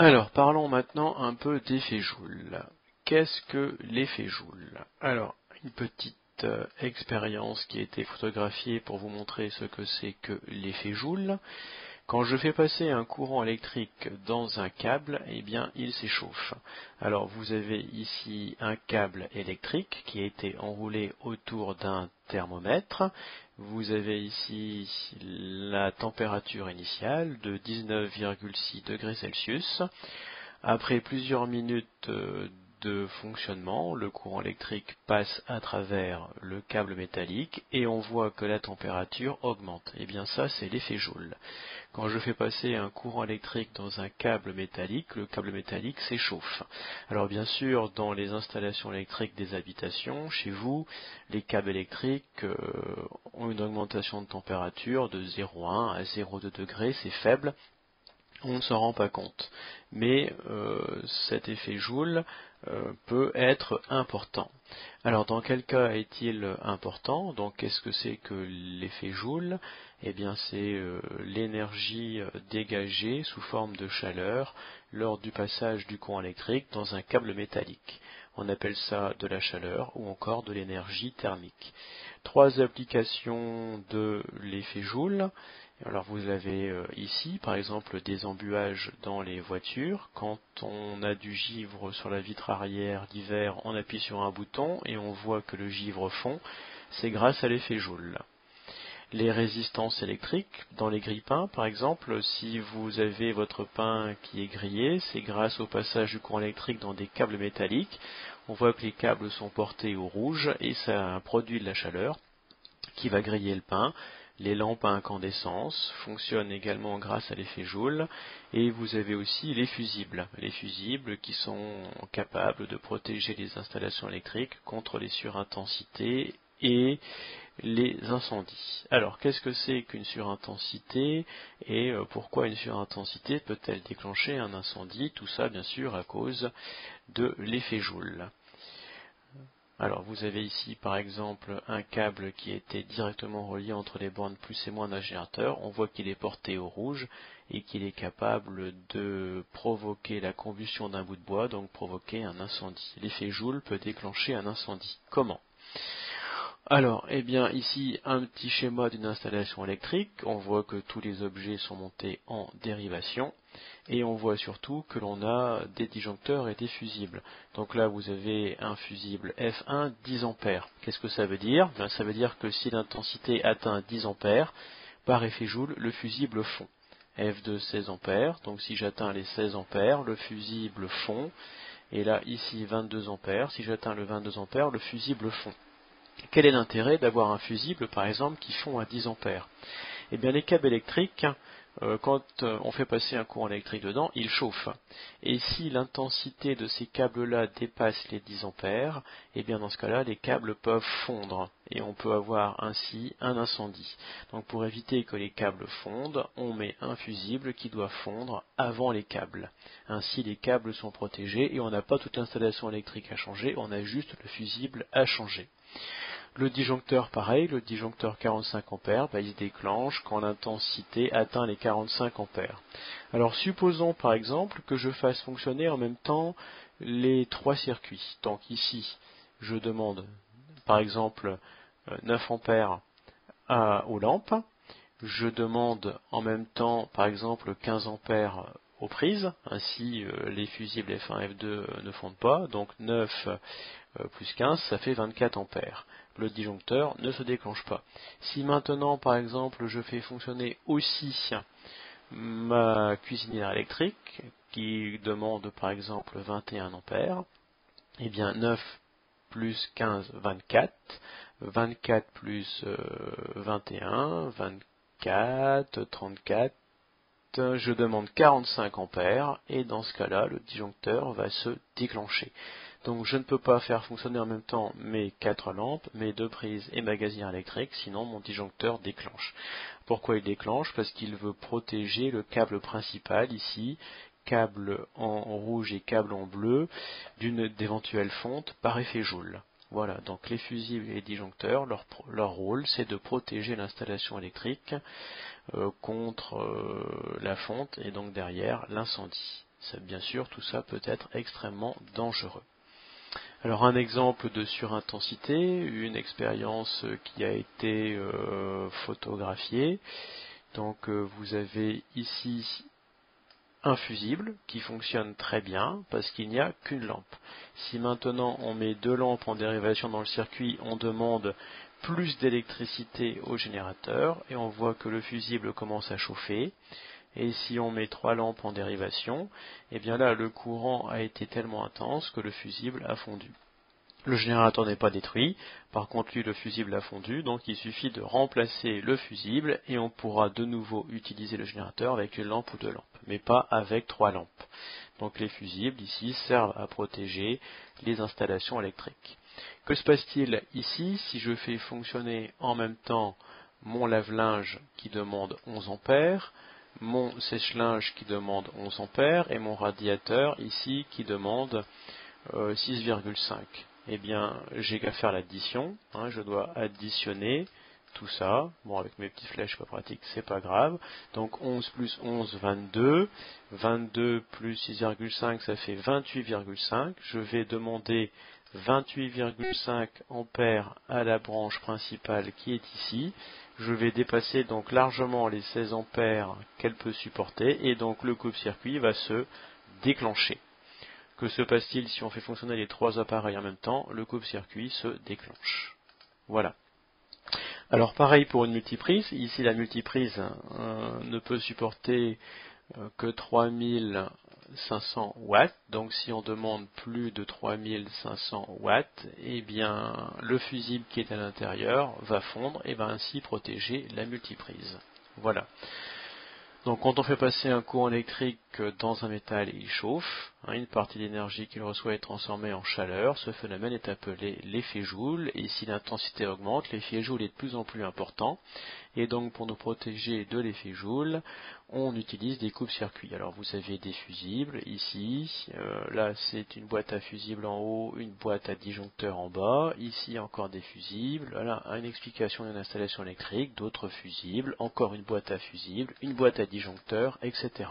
Alors, parlons maintenant un peu d'effet Joule. Qu'est-ce que l'effet Joule? Alors, une petite expérience qui a été photographiée pour vous montrer ce que c'est que l'effet Joule. Quand je fais passer un courant électrique dans un câble, eh bien, il s'échauffe. Alors, vous avez ici un câble électrique qui a été enroulé autour d'un thermomètre. Vous avez ici la température initiale de 19,6 degrés Celsius. Après plusieurs minutes de fonctionnement, le courant électrique passe à travers le câble métallique et on voit que la température augmente. Et bien ça, c'est l'effet Joule. Quand je fais passer un courant électrique dans un câble métallique, le câble métallique s'échauffe. Alors bien sûr, dans les installations électriques des habitations, chez vous, les câbles électriques ont une augmentation de température de 0,1 à 0,2 degrés, c'est faible. On ne s'en rend pas compte. Mais cet effet Joule peut être important. Alors dans quel cas est-il important? Donc qu'est-ce que c'est que l'effet Joule? Eh bien c'est l'énergie dégagée sous forme de chaleur lors du passage du courant électrique dans un câble métallique. On appelle ça de la chaleur ou encore de l'énergie thermique. Trois applications de l'effet Joule. Alors vous avez ici par exemple des embuages dans les voitures. Quand on a du givre sur la vitre arrière l'hiver, on appuie sur un bouton et on voit que le givre fond. C'est grâce à l'effet Joule. Les résistances électriques dans les grille-pains, par exemple, si vous avez votre pain qui est grillé, c'est grâce au passage du courant électrique dans des câbles métalliques. On voit que les câbles sont portés au rouge et ça produit de la chaleur qui va griller le pain. Les lampes à incandescence fonctionnent également grâce à l'effet Joule. Et vous avez aussi les fusibles qui sont capables de protéger les installations électriques contre les surintensités et les incendies. Alors, qu'est-ce que c'est qu'une surintensité et pourquoi une surintensité peut-elle déclencher un incendie? Tout ça, bien sûr, à cause de l'effet Joule. Alors, vous avez ici, par exemple, un câble qui a été directement relié entre les bornes plus et moins d'un générateur. On voit qu'il est porté au rouge et qu'il est capable de provoquer la combustion d'un bout de bois, donc provoquer un incendie. L'effet Joule peut déclencher un incendie. Comment? Alors, eh bien, ici, un petit schéma d'une installation électrique. On voit que tous les objets sont montés en dérivation. Et on voit surtout que l'on a des disjoncteurs et des fusibles. Donc là, vous avez un fusible F1 10 ampères. Qu'est-ce que ça veut dire? Ben, ça veut dire que si l'intensité atteint 10 ampères, par effet Joule, le fusible fond. F2 16 ampères. Donc si j'atteins les 16 ampères, le fusible fond. Et là, ici, 22 ampères. Si j'atteins le 22 ampères, le fusible fond. Quel est l'intérêt d'avoir un fusible, par exemple, qui fond à 10 ampères? Eh bien, les câbles électriques, quand on fait passer un courant électrique dedans, ils chauffent. Et si l'intensité de ces câbles-là dépasse les 10 ampères, eh bien, dans ce cas-là, les câbles peuvent fondre. Et on peut avoir ainsi un incendie. Donc, pour éviter que les câbles fondent, on met un fusible qui doit fondre avant les câbles. Ainsi, les câbles sont protégés et on n'a pas toute l'installation électrique à changer, on a juste le fusible à changer. Le disjoncteur, pareil, le disjoncteur 45 ampères, il se déclenche quand l'intensité atteint les 45 ampères. Alors supposons par exemple que je fasse fonctionner en même temps les trois circuits. Donc ici, je demande par exemple 9 ampères aux lampes. Je demande en même temps par exemple 15 ampères aux prises. Ainsi, les fusibles F1 F2 ne fondent pas. Donc 9 plus 15, ça fait 24 ampères. Le disjoncteur ne se déclenche pas. Si maintenant, par exemple, je fais fonctionner aussi ma cuisinière électrique, qui demande par exemple 21 ampères, eh bien 9 plus 15, 24, 24 plus 21, 24, 34, je demande 45 ampères, et dans ce cas-là, le disjoncteur va se déclencher. Donc je ne peux pas faire fonctionner en même temps mes 4 lampes, mes 2 prises et ma gazinière électrique, sinon mon disjoncteur déclenche. Pourquoi il déclenche? Parce qu'il veut protéger le câble principal ici, câble en rouge et câble en bleu, d'une d'éventuelles fontes par effet Joule. Voilà, donc les fusibles et les disjoncteurs, leur rôle c'est de protéger l'installation électrique contre la fonte et donc derrière l'incendie. Bien sûr, tout ça peut être extrêmement dangereux. Alors un exemple de surintensité, une expérience qui a été photographiée. Donc vous avez ici un fusible qui fonctionne très bien parce qu'il n'y a qu'une lampe. Si maintenant on met 2 lampes en dérivation dans le circuit, on demande plus d'électricité au générateur et on voit que le fusible commence à chauffer. Et si on met 3 lampes en dérivation, eh bien là le courant a été tellement intense que le fusible a fondu. Le générateur n'est pas détruit, par contre lui le fusible a fondu, donc il suffit de remplacer le fusible et on pourra de nouveau utiliser le générateur avec une lampe ou 2 lampes, mais pas avec 3 lampes. Donc les fusibles ici servent à protéger les installations électriques. Que se passe-t-il ici si je fais fonctionner en même temps mon lave-linge qui demande 11 ampères, mon sèche-linge qui demande 11 ampères et mon radiateur ici qui demande 6,5. Eh bien, j'ai qu'à faire l'addition. Je dois additionner tout ça. Bon, avec mes petites flèches pas pratiques, c'est pas grave. Donc 11 plus 11, 22. 22 plus 6,5, ça fait 28,5. Je vais demander 28,5 ampères à la branche principale qui est ici. Je vais dépasser donc largement les 16 ampères qu'elle peut supporter et donc le coupe-circuit va se déclencher. Que se passe-t-il si on fait fonctionner les 3 appareils en même temps? Le coupe-circuit se déclenche. Voilà. Alors pareil pour une multiprise. Ici la multiprise ne peut supporter que 3500 watts. Donc si on demande plus de 3500 watts, eh bien le fusible qui est à l'intérieur va fondre et va ainsi protéger la multiprise. Voilà. Donc quand on fait passer un courant électrique dans un métal, il chauffe. Une partie de l'énergie qu'il reçoit est transformée en chaleur. Ce phénomène est appelé l'effet Joule. Et si l'intensité augmente, l'effet Joule est de plus en plus important. Et donc pour nous protéger de l'effet Joule, on utilise des coupe-circuits. Alors vous avez des fusibles ici. Là c'est une boîte à fusibles en haut, une boîte à disjoncteurs en bas. Ici encore des fusibles. Voilà une explication d'une installation électrique, d'autres fusibles, encore une boîte à fusibles, une boîte à disjoncteurs, etc.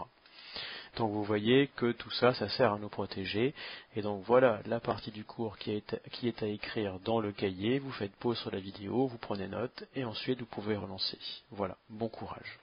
Donc vous voyez que tout ça, ça sert à nous protéger. Et donc voilà la partie du cours qui est à écrire dans le cahier. Vous faites pause sur la vidéo, vous prenez note et ensuite vous pouvez relancer. Voilà, bon courage.